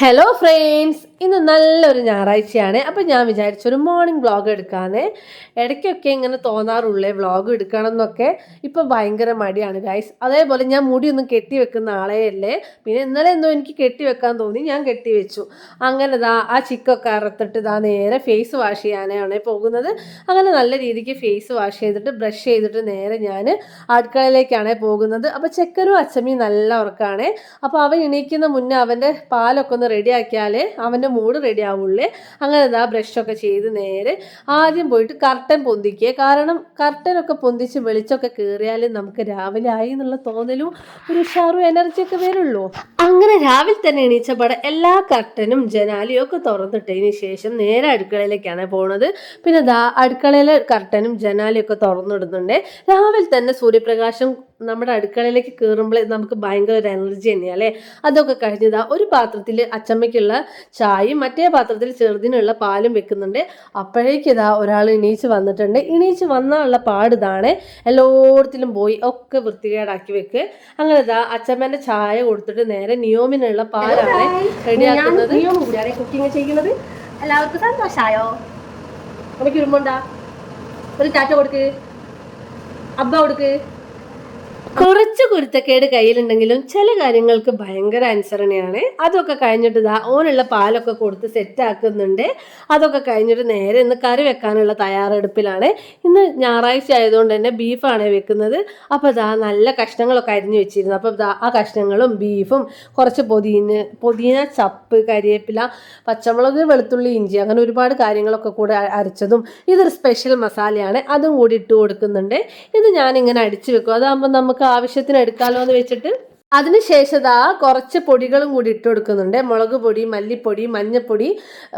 Hello friends, ഇന്ന് നല്ലൊരു ഞായറാഴ്ചയാണ്. അപ്പം ഞാൻ വിചാരിച്ചൊരു മോർണിംഗ് വ്ളോഗ് എടുക്കാമെന്ന്. ഇടയ്ക്കൊക്കെ ഇങ്ങനെ തോന്നാറുള്ളേ വ്ളോഗ് എടുക്കണം എന്നൊക്കെ. ഇപ്പം ഭയങ്കര മടിയാണ് ഗൈസ്. അതേപോലെ ഞാൻ മുടിയൊന്നും കെട്ടി വെക്കുന്ന ആളേ അല്ലേ. പിന്നെ ഇന്നലെ എന്തോ എനിക്ക് കെട്ടി വെക്കാൻ തോന്നി, ഞാൻ കെട്ടി വെച്ചു. അങ്ങനെ ആ ചിക്കൊക്കെ അറുത്തിട്ട് നേരെ ഫേസ് വാഷ് ചെയ്യാനാണ് പോകുന്നത്. അങ്ങനെ നല്ല രീതിക്ക് ഫേസ് വാഷ് ചെയ്തിട്ട് ബ്രഷ് ചെയ്തിട്ട് നേരെ ഞാൻ അടുക്കളയിലേക്കാണ് പോകുന്നത്. അപ്പോൾ ചെക്കനും അച്ചമ്മയും നല്ല ഉറക്കമാണ്. അപ്പോൾ അവൻ എണീക്കുന്ന മുന്നേ അവൻ്റെ പാലൊക്കെ ഒന്ന് റെഡി ആക്കിയാലേ അവൻ്റെ മൂഡ് റെഡി ആവുള്ളേ. അങ്ങനെ ബ്രഷൊക്കെ ചെയ്ത് നേരെ ആദ്യം പോയിട്ട് കർട്ടൻ പൊന്തിക്കുക. കാരണം കർട്ടനൊക്കെ പൊന്തിച്ച് വെളിച്ചമൊക്കെ കയറിയാലേ നമുക്ക് രാവിലെ ആയി എന്നുള്ള തോന്നലും ഒരു ഉഷാറും എനർജിയൊക്കെ വരുള്ളൂ. അങ്ങനെ രാവിലെ തന്നെ എണീച്ചപാടെ എല്ലാ കർട്ടനും ജനാലിയും ഒക്കെ തുറന്നിട്ടതിന് ശേഷം നേരെ അടുക്കളയിലേക്കാണ് പോകുന്നത്. പിന്നെ അടുക്കളയിലെ കർട്ടനും ജനാലിയും ഒക്കെ തുറന്നിടുന്നുണ്ട്. രാവിലെ തന്നെ സൂര്യപ്രകാശം നമ്മുടെ അടുക്കളയിലേക്ക് കയറുമ്പോൾ നമുക്ക് ഭയങ്കര ഒരു എനർജി തന്നെയാണ് അല്ലേ. അതൊക്കെ കഴിഞ്ഞതാ ഒരു പാത്രത്തിൽ അച്ചമ്മയ്ക്കുള്ള ചായയും മറ്റേ പാത്രത്തിൽ ചെറുതിനുള്ള പാലും വെക്കുന്നുണ്ട്. അപ്പോഴേക്ക് ഒരാൾ എണീച്ച് വന്നിട്ടുണ്ട്. എണീച്ച് വന്നുള്ള പാടിതാണ് എല്ലായിടത്തിലും പോയി ഒക്കെ വൃത്തികേടാക്കി വെക്ക്. അങ്ങനെ അച്ചമ്മേൻ്റെ ചായ കൊടുത്തിട്ട് നേരെ നിയോമിനുള്ള പാലാണ് റെഡിയാക്കുന്നത്. കുക്കിംഗ് ചെയ്യുന്നത് എല്ലാവർക്കും സന്തോഷമായോ? നമുക്ക് ഇരുമ്പുണ്ടാ ഒരു ടാറ്റ കൊടുക്ക്, അബ്ബ കൊടുക്ക്. കുറച്ച് കുരുത്തക്കേട് കയ്യിലുണ്ടെങ്കിലും ചില കാര്യങ്ങൾക്ക് ഭയങ്കര അനുസരണയാണ്. അതൊക്കെ കഴിഞ്ഞിട്ട് ഓനുള്ള പാലൊക്കെ കൊടുത്ത് സെറ്റ് ആക്കുന്നുണ്ട്. അതൊക്കെ കഴിഞ്ഞിട്ട് നേരെ ഇന്ന് കറി വെക്കാനുള്ള തയ്യാറെടുപ്പിലാണ്. ഇന്ന് ഞായറാഴ്ച ആയതുകൊണ്ട് തന്നെ ബീഫാണ് വെക്കുന്നത്. അപ്പോൾ നല്ല കഷ്ണങ്ങളൊക്കെ അരിഞ്ഞു വെച്ചിരുന്നു. അപ്പോൾ ആ കഷ്ണങ്ങളും ബീഫും കുറച്ച് പൊതിന ചപ്പ്, കരിവേപ്പില, പച്ചമുളക്, വെളുത്തുള്ളി, ഇഞ്ചി, അങ്ങനെ ഒരുപാട് കാര്യങ്ങളൊക്കെ കൂടെ അരച്ചതും ഇതൊരു സ്പെഷ്യൽ മസാലയാണ്. അതും കൂടി ഇട്ട് കൊടുക്കുന്നുണ്ട്. ഇത് ഞാനിങ്ങനെ അടിച്ചു വെക്കും. അതാകുമ്പോൾ നമുക്ക് ആവശ്യത്തിന് എടുക്കാമല്ലോ എന്ന് വെച്ചിട്ട് അതിനുശേഷം കുറച്ച് പൊടികളും കൂടി ഇട്ട് കൊടുക്കുന്നുണ്ട്. മുളക് പൊടി, മല്ലിപ്പൊടി, മഞ്ഞൾപ്പൊടി,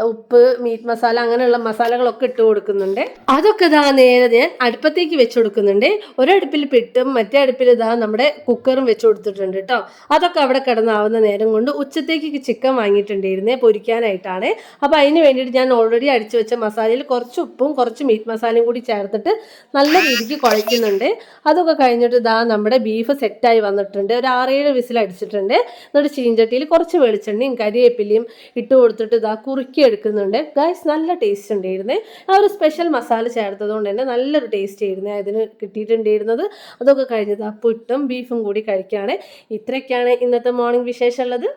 ഉപ്പ്, മീറ്റ് മസാല, അങ്ങനെയുള്ള മസാലകളൊക്കെ ഇട്ട് കൊടുക്കുന്നുണ്ട്. അതൊക്കെ നേരെ അടുപ്പത്തേക്ക് വെച്ച് കൊടുക്കുന്നുണ്ട്. ഒരടുപ്പിൽ പിട്ടും മറ്റേ അടുപ്പിൽ നമ്മുടെ കുക്കറും വെച്ച് കൊടുത്തിട്ടുണ്ട് കേട്ടോ. അതൊക്കെ അവിടെ കിടന്നാവുന്ന നേരം കൊണ്ട് ഉച്ചത്തേക്ക് ചിക്കൻ വാങ്ങിയിട്ടുണ്ടായിരുന്നേ പൊരിക്കാനായിട്ടാണ്. അപ്പോൾ അതിന് വേണ്ടിയിട്ട് ഞാൻ ഓൾറെഡി അടിച്ചു വെച്ച മസാലയിൽ കുറച്ച് ഉപ്പും കുറച്ച് മീറ്റ് മസാലയും കൂടി ചേർത്തിട്ട് നല്ല രീതിക്ക് കുഴയ്ക്കുന്നുണ്ട്. അതൊക്കെ കഴിഞ്ഞിട്ട് നമ്മുടെ ബീഫ് സെറ്റായി വന്നിട്ടുണ്ട്. ഒരു 6-7 വിസിൽ അടിച്ചിട്ടുണ്ട്. എന്നിട്ട് ചീഞ്ചട്ടിയിൽ കുറച്ച് വെളിച്ചെണ്ണയും കരിവേപ്പിലയും ഇട്ട് കൊടുത്തിട്ട് കുറുക്കി എടുക്കുന്നുണ്ട്. ഗൈസ് നല്ല ടേസ്റ്റ് ഉണ്ടായിരുന്നേ. ആ ഒരു സ്പെഷ്യൽ മസാല ചേർത്തത് കൊണ്ട് തന്നെ നല്ലൊരു ടേസ്റ്റ് ആയിരുന്നേ അതിന് കിട്ടിയിട്ടുണ്ടായിരുന്നത്. അതൊക്കെ കഴിഞ്ഞത് പുട്ടും ബീഫും കൂടി കഴിക്കുകയാണ്. ഇത്രയൊക്കെയാണ് ഇന്നത്തെ മോർണിംഗ് വിശേഷം ഉള്ളത്.